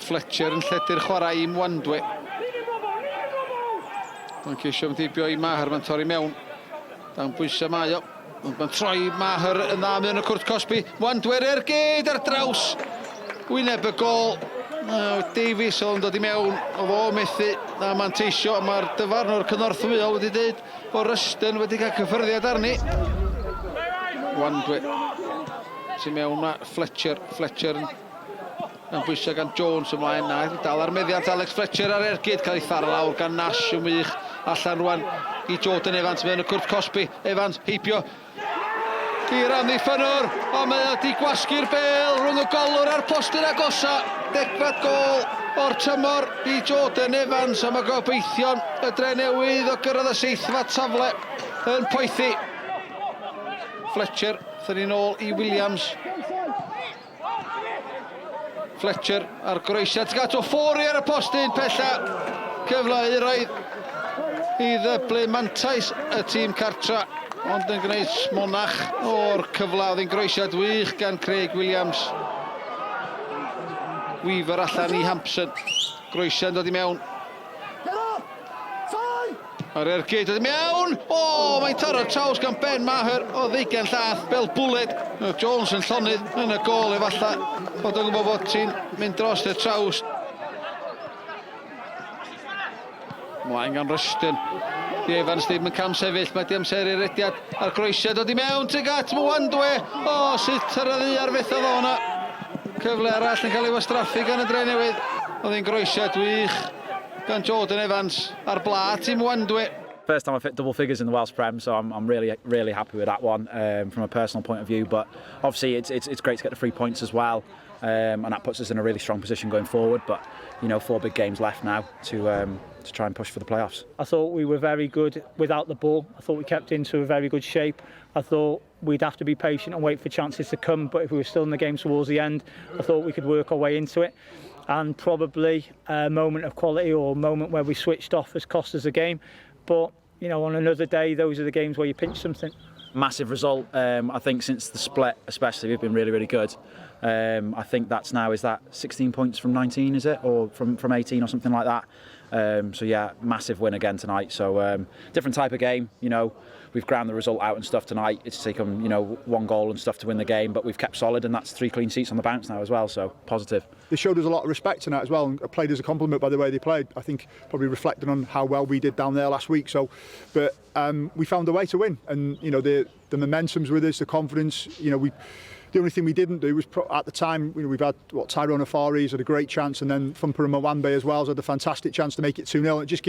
Fletcher yn lledu'r chwarae i Mwandwe. Mae'n ceisio ymddeibio i Maher, mae'n torri mewn. Dan bwysau mae o. Mae'n troi Maher yn dda mewn y cwrt Cosby. Mwandwe'r ergyd ar draws. Wyneb y gol. Davies o'n dod i mewn, o fo methu na manteisio. Mae'r dyfarnwr cynorthwyol wedi dweud bod Rushton wedi cael cyffyrddiad arni. Mwandwe sy'n mewn ma Fletcher yn bwysau gan Jones ymlaen na. Dal ar meddiant Alex Fletcher ar ergyd, cael ei tharo lawr gan Nash yn wych. Allan rwan i Jordan Evans mewn y cwrt Cosby. Evans heibio i rannu ffynwr, ond mae wedi gwasgu'r bel rhwng y golwr a'r postyn agosa. Degfad gol o'r tymor i Jordan Evans, a mae gobeithio'n y Dre Newydd o gyrraedd y seithfad safle yn poethi. Fletcher, thyn ni nôl i Williams. Fletcher ar groesiad, gato ffori ar y postyn, pella cyfle i roedd i ddyblu mantais y tîm cartra, ond yn gwneud smonach o'r cyfle oedd yn groesiad wych gan Craig Williams. Weaver allan i Hampson, groesiad dod i mewn. Ar ergyd dod i mewn, mae'n taro traws gan Ben Maher o 20 llath, Bel Bwled. Jones yn llonydd yn y gol efallai, bod yn gwybod bod ti'n mynd dros y traws. Mlaen gan Rushton. Evans ddim yn cam sefyll, mae di amseru'r rediad ar groesiad dod i mewn, tuag at Mwandwe. Sut ar y ddiar feth oedd o'na. Cyfle arall yn cael ei wastraffu gan y Dre Newydd. Oedd hi'n groesiad wych gan Jordan Evans ar blad i Mwandwe. First time I've hit double figures in the Welsh Prem, so I'm really happy with that one from a personal point of view. But obviously it's great to get the 3 points as well, and that puts us in a really strong position going forward. But 4 big games left now to try and push for the playoffs. I thought we were very good without the ball. I thought we kept into a very good shape. I thought we'd have to be patient and wait for chances to come. But if we were still in the game towards the end, I thought we could work our way into it. And probably a moment of quality or a moment where we switched off has cost us a game. But on another day, those are the games where you pinch something. Massive result. I think since the split, especially, we've been really good. I think that's now, is that 16 points from 19, is it, or from 18 or something like that. So yeah, massive win again tonight. So different type of game. We've ground the result out and stuff tonight. It's taken 1 goal and stuff to win the game, but we've kept solid, and that's 3 clean sheets on the bounce now as well. So positive. They showed us a lot of respect tonight as well, and played as a compliment by the way they played. I think probably reflecting on how well we did down there last week. So, but we found a way to win, and the momentum's with us, the confidence. The only thing we didn't do was, at the time, we've had Tyrone Afari's had a great chance, and then Thumper and Mwambe as well has had a fantastic chance to make it 2-0. It just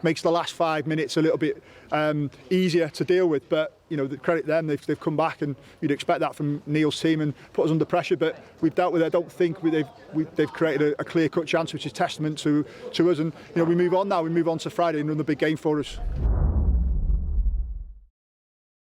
makes the last 5 minutes a little bit easier to deal with. But the credit them, they've come back, and you'd expect that from Neil's team and put us under pressure. But we've dealt with it. I don't think they've created a clear-cut chance, which is testament to us. And we move on now. We move on to Friday, another big game for us.